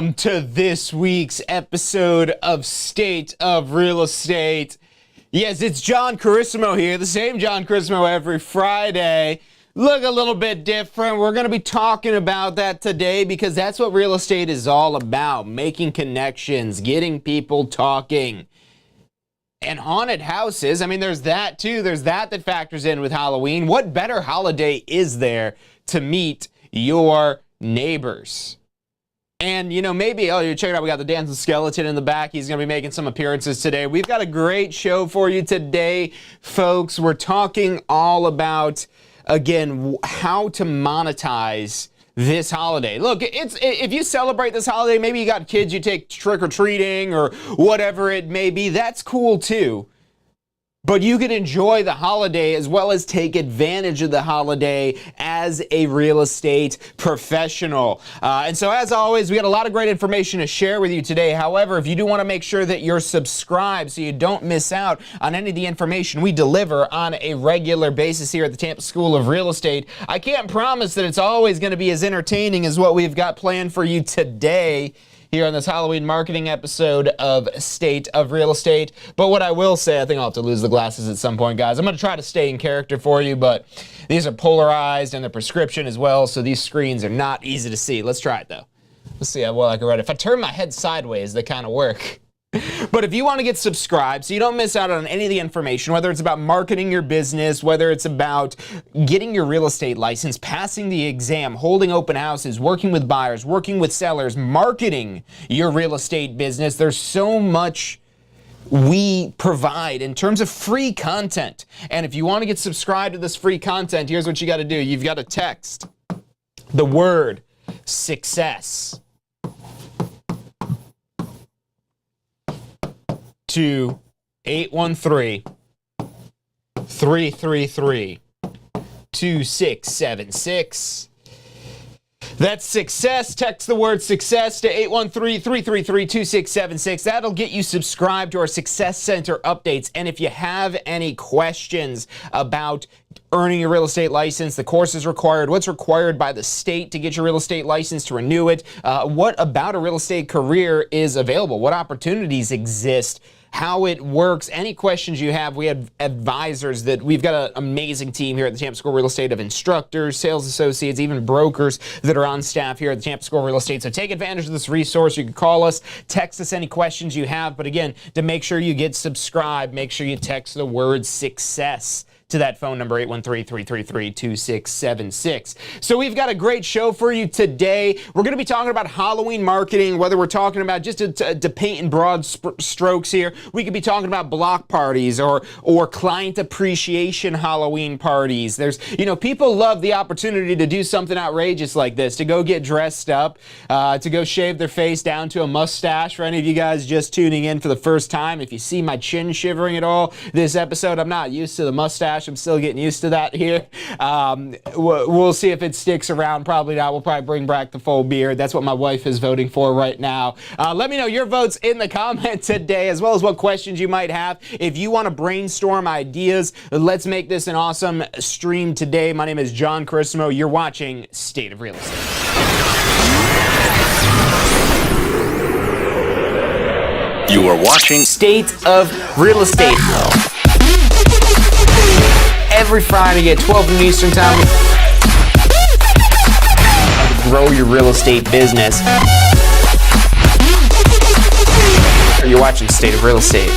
welcome to this week's episode of State of Real Estate. Yes, it's John Carissimo here, the same John Carissimo every Friday. Look a little bit different. We're going to be talking about that today because that's what real estate is all about, making connections, getting people talking. And haunted houses, I mean, there's that too. There's that factors in with Halloween. What better holiday is there to meet your neighbors? And, you know, maybe, you check it out, we got the dancing skeleton in the back. He's going to be making some appearances today. We've got a great show for you today, folks. We're talking all about, again, how to monetize this holiday. Look, if you celebrate this holiday, maybe you got kids, you take trick-or-treating or whatever it may be, that's cool too. But you can enjoy the holiday as well as take advantage of the holiday as a real estate professional. And so as always, we got a lot of great information to share with you today. However, if you do want to make sure that you're subscribed so you don't miss out on any of the information we deliver on a regular basis here at the Tampa School of Real Estate, I can't promise that it's always going to be as entertaining as what we've got planned for you today here on this Halloween marketing episode of State of Real Estate. But what I will say, I think I'll have to lose the glasses at some point, guys. I'm going to try to stay in character for you, but these are polarized and they're prescription as well, so these screens are not easy to see. Let's try it, though. Let's see how well I can read it. If I turn my head sideways, they kind of work. But if you want to get subscribed so you don't miss out on any of the information, whether it's about marketing your business, whether it's about getting your real estate license, passing the exam, holding open houses, working with buyers, working with sellers, marketing your real estate business, there's so much we provide in terms of free content. And if you want to get subscribed to this free content, here's what you got to do. You've got to text the word success to 813-333-2676. That's success. Text the word success to 813-333-2676. That'll get you subscribed to our Success Center updates. And if you have any questions about earning your real estate license, the courses required, what's required by the state to get your real estate license, to renew it, what about a real estate career is available, what opportunities exist, how it works, any questions you have, we have advisors that we've got an amazing team here at the Tampa School Real Estate of instructors, sales associates, even brokers that are on staff here at the Tampa School Real Estate. So take advantage of this resource. You can call us, text us any questions you have. But again, to make sure you get subscribed, make sure you text the word success to that phone number, 813-333-2676. So we've got a great show for you today. We're going to be talking about Halloween marketing, whether we're talking about just to paint in broad strokes here. We could be talking about block parties or client appreciation Halloween parties. There's, people love the opportunity to do something outrageous like this, to go get dressed up, to go shave their face down to a mustache. For any of you guys just tuning in for the first time, if you see my chin shivering at all this episode, I'm not used to the mustache. I'm still getting used to that here. We'll see if it sticks around. Probably not. We'll probably bring back the full beard. That's what my wife is voting for right now. Let me know your votes in the comment today, as well as what questions you might have. If you want to brainstorm ideas, let's make this an awesome stream today. My name is John Carissimo. You're watching State of Real Estate. You are watching State of Real Estate. Every Friday at 12 noon Eastern Time. How to grow your real estate business. You're watching State of Real Estate.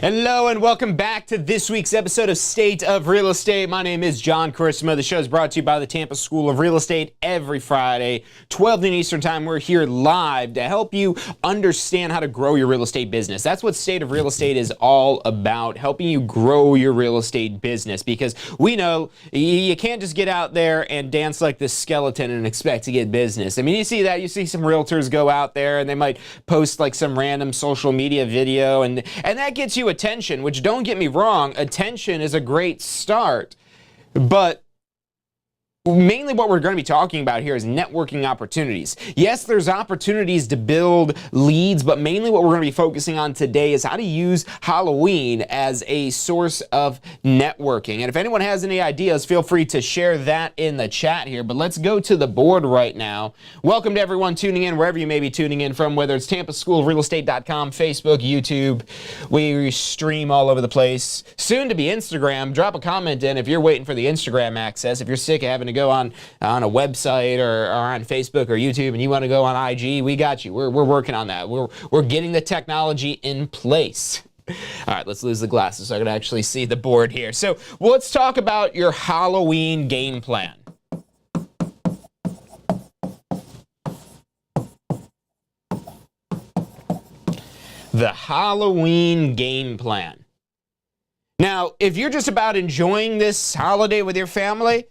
Hello and welcome back to this week's episode of State of Real Estate. My name is John Carissimo. The show is brought to you by the Tampa School of Real Estate every Friday, 12 noon Eastern Time. We're here live to help you understand how to grow your real estate business. That's what State of Real Estate is all about, helping you grow your real estate business, because we know you can't just get out there and dance like this skeleton and expect to get business. I mean, you see that. You see some realtors go out there and they might post like some random social media video and that gets you attention, which, don't get me wrong, attention is a great start, but mainly what we're going to be talking about here is networking opportunities. Yes, there's opportunities to build leads, but mainly what we're going to be focusing on today is how to use Halloween as a source of networking. And if anyone has any ideas, feel free to share that in the chat here. But let's go to the board right now. Welcome to everyone tuning in, wherever you may be tuning in from, whether it's TampaSchoolOfRealEstate.com, Facebook, YouTube. We stream all over the place. Soon to be Instagram. Drop a comment in if you're waiting for the Instagram access. If you're sick of having to go on a website or on Facebook or YouTube and you want to go on IG, we got you. We're working on that. We're getting the technology in place. All right, let's lose the glasses so I can actually see the board here. So let's talk about your Halloween game plan. The Halloween game plan. Now, if you're just about enjoying this holiday with your family,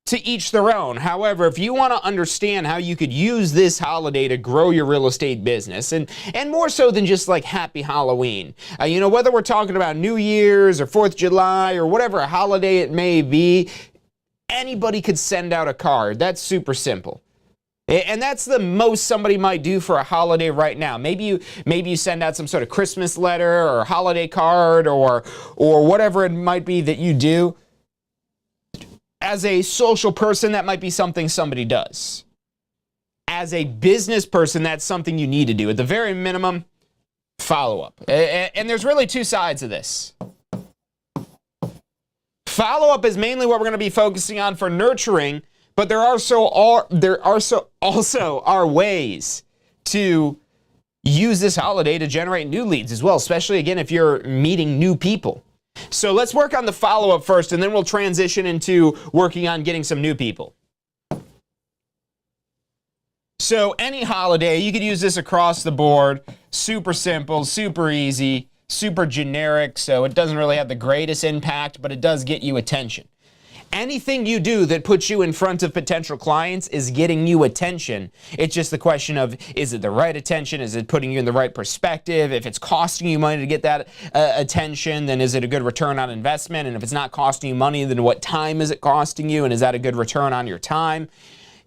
to each their own. However, if you want to understand how you could use this holiday to grow your real estate business, and more so than just like Happy Halloween, whether we're talking about New Year's or 4th of July or whatever holiday it may be, anybody could send out a card. That's super simple. And that's the most somebody might do for a holiday right now. Maybe you send out some sort of Christmas letter or holiday card or whatever it might be that you do. As a social person, that might be something somebody does. As a business person, that's something you need to do. At the very minimum, follow up. And there's really two sides of this. Follow up is mainly what we're going to be focusing on for nurturing, but there also are ways to use this holiday to generate new leads as well, especially again if you're meeting new people. So let's work on the follow-up first, and then we'll transition into working on getting some new people. So any holiday, you could use this across the board. Super simple, super easy, super generic, so it doesn't really have the greatest impact, but it does get you attention. Anything you do that puts you in front of potential clients is getting you attention. It's just the question of, is it the right attention? Is it putting you in the right perspective? If it's costing you money to get that attention, then is it a good return on investment? And if it's not costing you money, then what time is it costing you? And is that a good return on your time?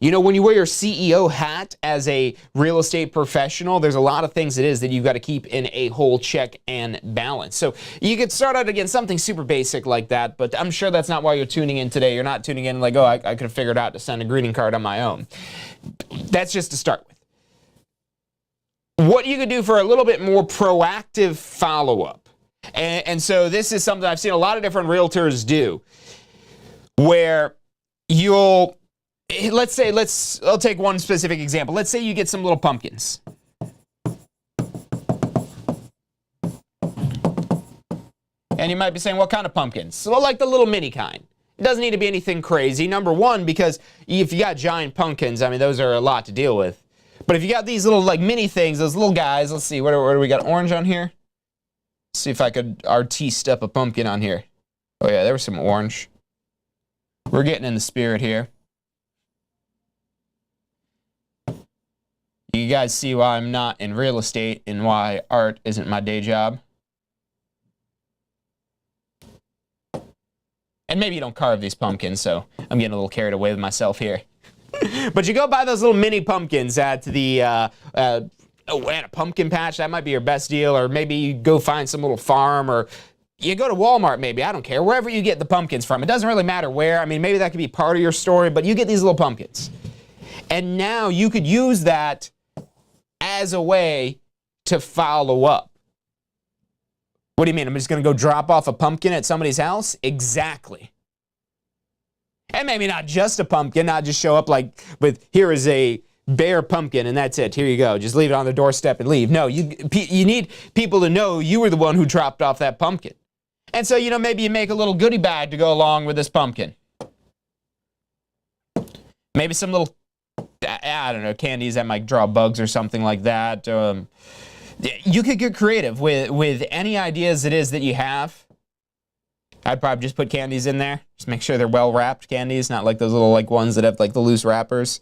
You know, when you wear your CEO hat as a real estate professional, there's a lot of things it is that you've got to keep in a whole check and balance. So you could start out again something super basic like that, but I'm sure that's not why you're tuning in today. You're not tuning in like, oh, I could have figured out to send a greeting card on my own. That's just to start with. What you could do for a little bit more proactive follow-up. And so this is something I've seen a lot of different realtors do, where I'll take one specific example. Let's say you get some little pumpkins. And you might be saying, what kind of pumpkins? Well, like the little mini kind. It doesn't need to be anything crazy. Number one, because if you got giant pumpkins, I mean, those are a lot to deal with. But if you got these little like mini things, those little guys, let's see, what do we got? Orange on here? Let's see if I could artiste up a pumpkin on here. Oh yeah, there was some orange. We're getting in the spirit here. You guys see why I'm not in real estate and why art isn't my day job? And maybe you don't carve these pumpkins, so I'm getting a little carried away with myself here. But you go buy those little mini pumpkins at the at a pumpkin patch. That might be your best deal. Or maybe you go find some little farm, or you go to Walmart maybe. I don't care. Wherever you get the pumpkins from. It doesn't really matter where. I mean, maybe that could be part of your story, but you get these little pumpkins. And now you could use that as a way to follow up. What do you mean? I'm just going to go drop off a pumpkin at somebody's house? Exactly. And maybe not just a pumpkin, not just show up like with, here is a bare pumpkin and that's it. Here you go. Just leave it on the doorstep and leave. No, you need people to know you were the one who dropped off that pumpkin. And so, maybe you make a little goodie bag to go along with this pumpkin. Maybe some little, I don't know, candies that might draw bugs or something like that. You could get creative with any ideas it is that you have. I'd probably just put candies in there. Just make sure they're well-wrapped candies, not like those little ones that have the loose wrappers.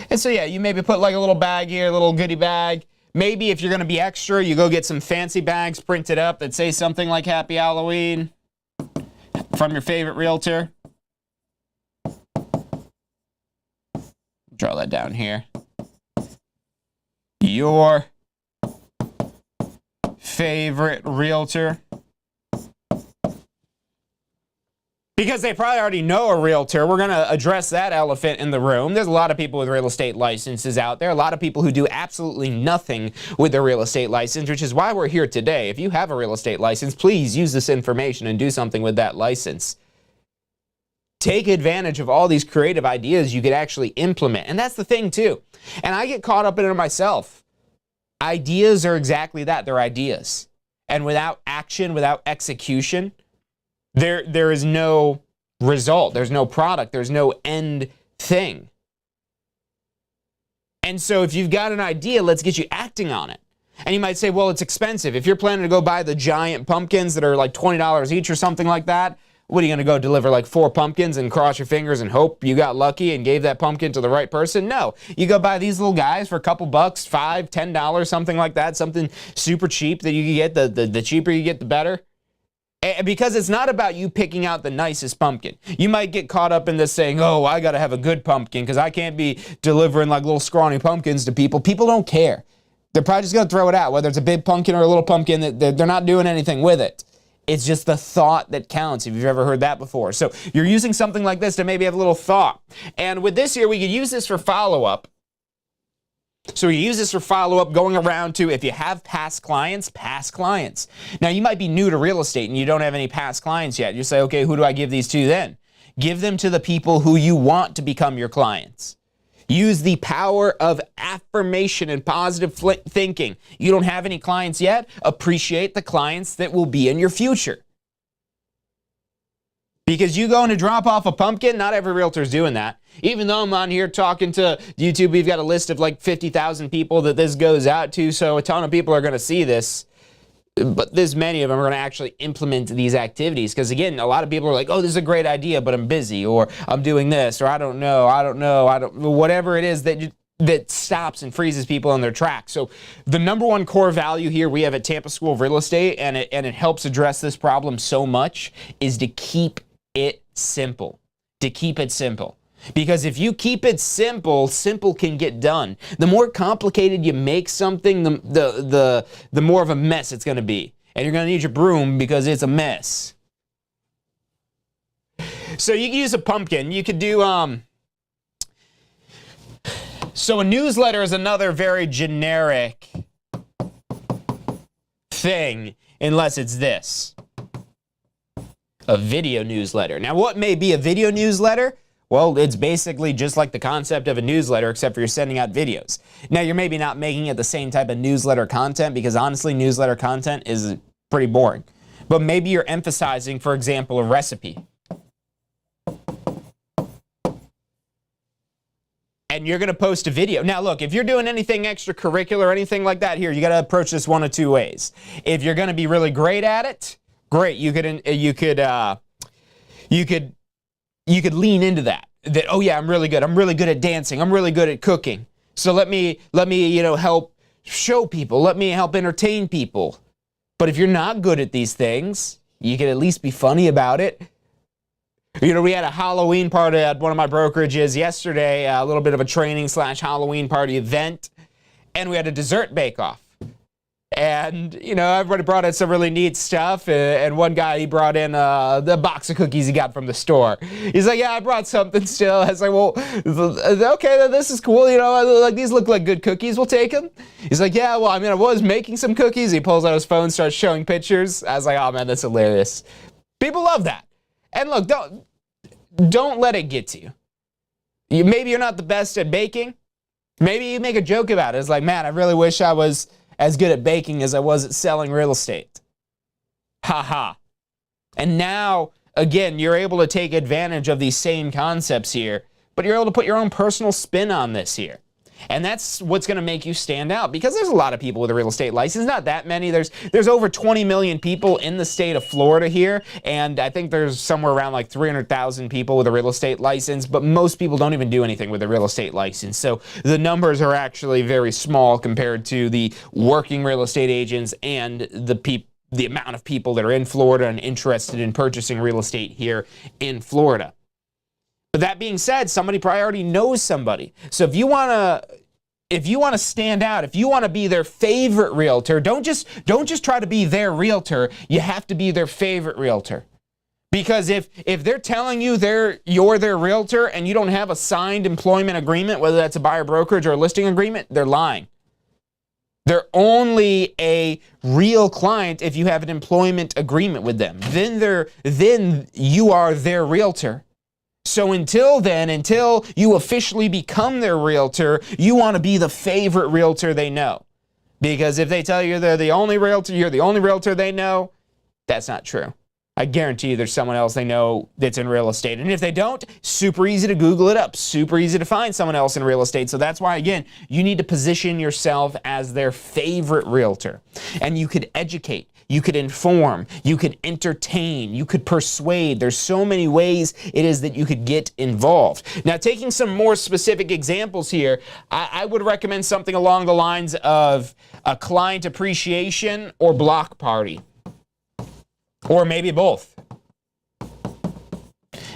And so yeah, you maybe put like a little bag here, a little goodie bag. Maybe if you're going to be extra, you go get some fancy bags printed up that say something like Happy Halloween from your favorite realtor. Draw that down here. Your favorite realtor. Because they probably already know a realtor, we're going to address that elephant in the room. There's a lot of people with real estate licenses out there, a lot of people who do absolutely nothing with their real estate license, which is why we're here today. If you have a real estate license, please use this information and do something with that license. Take advantage of all these creative ideas you could actually implement. And that's the thing too. And I get caught up in it myself. Ideas are exactly that. They're ideas. And without action, without execution, there is no result. There's no product. There's no end thing. And so if you've got an idea, let's get you acting on it. And you might say, well, it's expensive. If you're planning to go buy the giant pumpkins that are like $20 each or something like that, what are you going to go deliver like 4 pumpkins and cross your fingers and hope you got lucky and gave that pumpkin to the right person? No. You go buy these little guys for a couple bucks, $5, $10, something like that, something super cheap that you can get. The cheaper you get, the better. Because it's not about you picking out the nicest pumpkin. You might get caught up in this saying, oh, I got to have a good pumpkin because I can't be delivering like little scrawny pumpkins to people. People don't care. They're probably just going to throw it out, whether it's a big pumpkin or a little pumpkin. They're not doing anything with it. It's just the thought that counts, if you've ever heard that before. So you're using something like this to maybe have a little thought. And with this here, we could use this for follow-up. So you use this for follow-up, going around to, if you have past clients. Now, you might be new to real estate and you don't have any past clients yet. You say, okay, who do I give these to then? Give them to the people who you want to become your clients. Use the power of affirmation and positive thinking. You don't have any clients yet? Appreciate the clients that will be in your future. Because you going to drop off a pumpkin, not every realtor's doing that. Even though I'm on here talking to YouTube, we've got a list of like 50,000 people that this goes out to, so a ton of people are going to see this. But there's many of them are going to actually implement these activities. Because again, a lot of people are like, oh, this is a great idea, but I'm busy, or I'm doing this, or I don't know, whatever it is that stops and freezes people in their tracks. So the number one core value here we have at Tampa School of Real Estate, and it helps address this problem so much, is to keep it simple. To keep it simple. Because if you keep it simple, simple can get done. The more complicated you make something, the more of a mess it's going to be. And you're going to need your broom because it's a mess. So you can use a pumpkin. You could do, so a newsletter is another very generic thing, unless it's this. A video newsletter. Now, what may be a video newsletter? Well, it's basically just like the concept of a newsletter, except for you're sending out videos. Now, you're maybe not making it the same type of newsletter content, because honestly, newsletter content is pretty boring. But maybe you're emphasizing, for example, a recipe. And you're going to post a video. Now, look, if you're doing anything extracurricular or anything like that here, you got to approach this one of two ways. If you're going to be really great at it, great. You could lean into that. That, oh yeah, I'm really good. I'm really good at dancing. I'm really good at cooking. So let me help show people. Let me help entertain people. But if you're not good at these things, you can at least be funny about it. You know, we had a Halloween party at one of my brokerages yesterday, a little bit of a training/Halloween party event, and we had a dessert bake-off. And, you know, everybody brought in some really neat stuff, and one guy, he brought in the box of cookies he got from the store. He's like, yeah, I brought something still. I was like, well, okay, this is cool, you know, like these look like good cookies, we'll take them. He's like, yeah, well, I mean, I was making some cookies. He pulls out his phone, starts showing pictures. I was like, oh man, that's hilarious. People love that. And look, don't let it get to you. Maybe you're not the best at baking. Maybe you make a joke about it. It's like, man, I really wish I was as good at baking as I was at selling real estate. Ha ha. And now, again, you're able to take advantage of these same concepts here, but you're able to put your own personal spin on this here. And that's what's going to make you stand out, because there's a lot of people with a real estate license, not that many. There's over 20 million people in the state of Florida here, and I think there's somewhere around like 300,000 people with a real estate license, but most people don't even do anything with a real estate license. So the numbers are actually very small compared to the working real estate agents and the amount of people that are in Florida and interested in purchasing real estate here in Florida. But But that being said, somebody probably already knows somebody. So if you want to stand out, if you want to be their favorite realtor, don't just try to be their realtor. You have to be their favorite realtor. Because if they're telling you you're their realtor and you don't have a signed employment agreement, whether that's a buyer brokerage or a listing agreement, they're lying. They're only a real client if you have an employment agreement with them. Then you are their realtor. So until you officially become their realtor, you want to be the favorite realtor they know. Because if they tell you they're the only realtor, you're the only realtor they know, that's not true. I guarantee you there's someone else they know that's in real estate. And if they don't, super easy to Google it up, super easy to find someone else in real estate. So that's why, again, you need to position yourself as their favorite realtor. And you could educate, you could inform, you could entertain, you could persuade. There's so many ways it is that you could get involved. Now, taking some more specific examples here, I would recommend something along the lines of a client appreciation or block party. Or maybe both.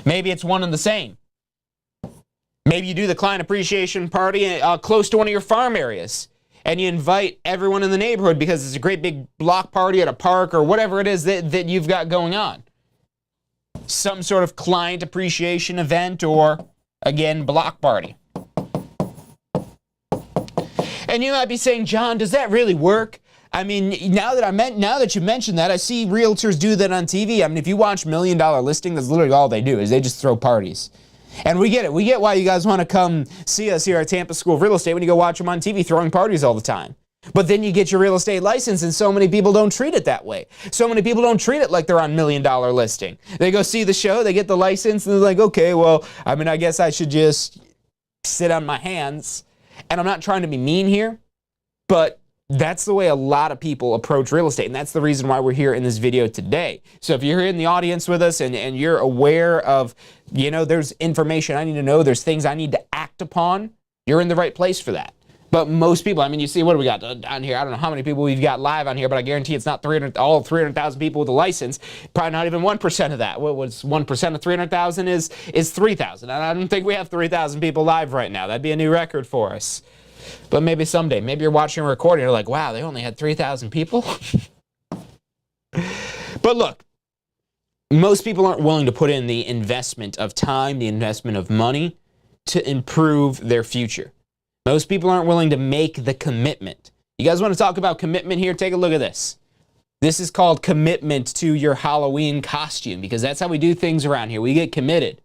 Maybe it's one and the same. Maybe you do the client appreciation party close to one of your farm areas, and you invite everyone in the neighborhood because it's a great big block party at a park or whatever it is that you've got going on. Some sort of client appreciation event or, again, block party. And you might be saying, John, does that really work? I mean, now that you mentioned that, I see realtors do that on TV. I mean, if you watch $1 Million Listing, that's literally all they do is they just throw parties. And we get it. We get why you guys want to come see us here at Tampa School of Real Estate when you go watch them on TV throwing parties all the time. But then you get your real estate license and so many people don't treat it that way. So many people don't treat it like they're on $1 Million Listing. They go see the show, they get the license, and they're like, okay, well, I mean, I guess I should just sit on my hands. And I'm not trying to be mean here, but that's the way a lot of people approach real estate, and that's the reason why we're here in this video today. So if you're in the audience with us and you're aware of, there's information I need to know, there's things I need to act upon, you're in the right place for that. But most people, I mean, you see, what do we got on here? I don't know how many people we've got live on here, but I guarantee it's not all 300,000 people with a license. Probably not even 1% of that. What was 1% of 300,000 is 3,000. And I don't think we have 3,000 people live right now. That'd be a new record for us. But maybe someday, maybe you're watching a recording, you're like, wow, they only had 3,000 people? But look, most people aren't willing to put in the investment of time, the investment of money to improve their future. Most people aren't willing to make the commitment. You guys want to talk about commitment here? Take a look at this. This is called commitment to your Halloween costume, because that's how we do things around here. We get committed.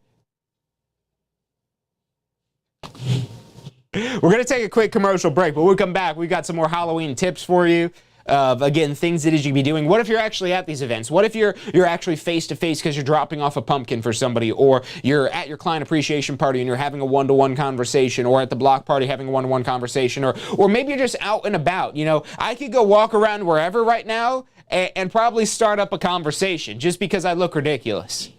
We're going to take a quick commercial break, but when we come back, we've got some more Halloween tips for you. Again, things that you can be doing. What if you're actually at these events? What if you're actually face-to-face because you're dropping off a pumpkin for somebody, or you're at your client appreciation party and you're having a one-to-one conversation, or at the block party having a one-to-one conversation, or maybe you're just out and about. I could go walk around wherever right now and probably start up a conversation just because I look ridiculous.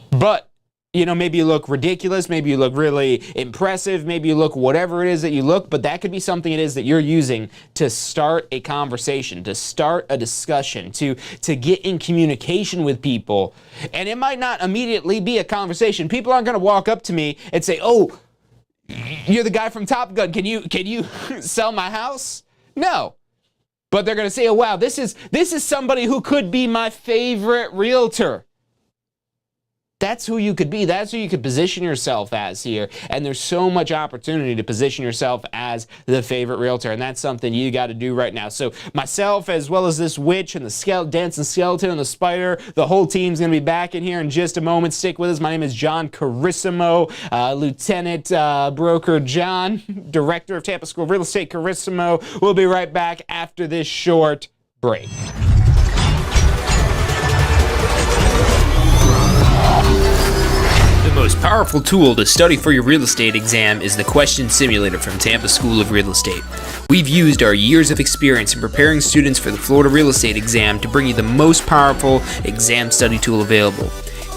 But maybe you look ridiculous, maybe you look really impressive, maybe you look whatever it is that you look, but that could be something it is that you're using to start a conversation, to start a discussion, to get in communication with people. And it might not immediately be a conversation. People aren't going to walk up to me and say, oh, you're the guy from Top Gun, can you sell my house? No. But they're going to say, oh, wow, this is somebody who could be my favorite realtor. That's who you could be. That's who you could position yourself as here. And there's so much opportunity to position yourself as the favorite realtor. And that's something you got to do right now. So myself, as well as this witch and the dancing skeleton and the spider, the whole team's going to be back in here in just a moment. Stick with us. My name is John Carissimo, Lieutenant Broker John, Director of Tampa School of Real Estate Carissimo. We'll be right back after this short break. The most powerful tool to study for your real estate exam is the Question Simulator from Tampa School of Real Estate. We've used our years of experience in preparing students for the Florida real estate exam to bring you the most powerful exam study tool available.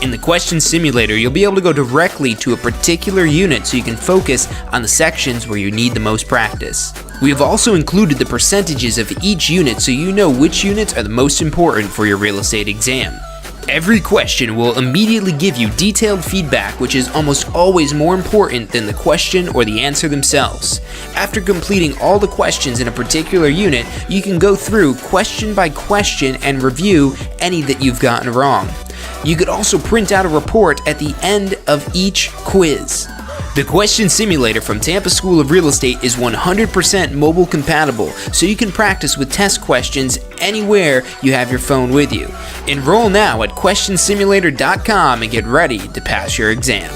In the Question Simulator, you'll be able to go directly to a particular unit so you can focus on the sections where you need the most practice. We have also included the percentages of each unit so you know which units are the most important for your real estate exam. Every question will immediately give you detailed feedback, which is almost always more important than the question or the answer themselves. After completing all the questions in a particular unit, you can go through question by question and review any that you've gotten wrong. You could also print out a report at the end of each quiz. The Question Simulator from Tampa School of Real Estate is 100% mobile compatible, so you can practice with test questions anywhere you have your phone with you. Enroll now at questionsimulator.com and get ready to pass your exam.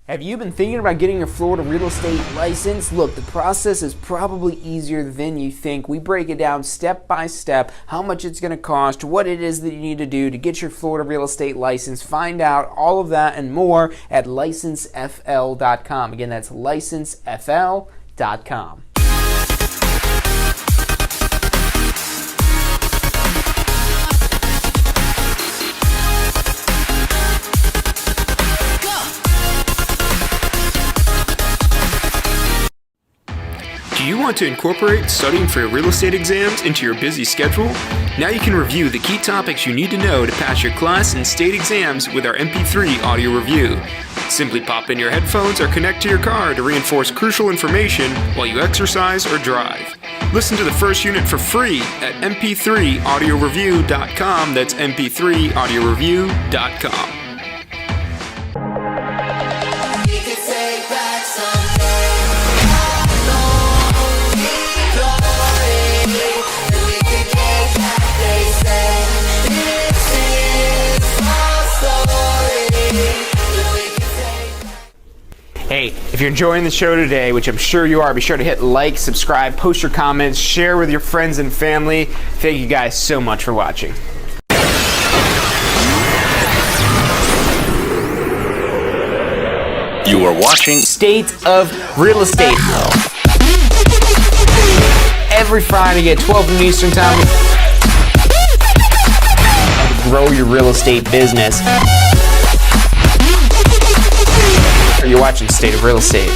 Have you been thinking about getting your Florida real estate license? Look, the process is probably easier than you think. We break it down step by step, how much it's going to cost, what it is that you need to do to get your Florida real estate license. Find out all of that and more at licensefl.com. Again, that's licensefl.com. Do you want to incorporate studying for your real estate exams into your busy schedule? Now you can review the key topics you need to know to pass your class and state exams with our MP3 audio review. Simply pop in your headphones or connect to your car to reinforce crucial information while you exercise or drive. Listen to the first unit for free at mp3audioreview.com. That's mp3audioreview.com. Hey, if you're enjoying the show today, which I'm sure you are, be sure to hit like, subscribe, post your comments, share with your friends and family. Thank you guys so much for watching. You are watching State of Real Estate. Every Friday at 12 noon Eastern Time. Grow your real estate business. You're watching State of Real Estate.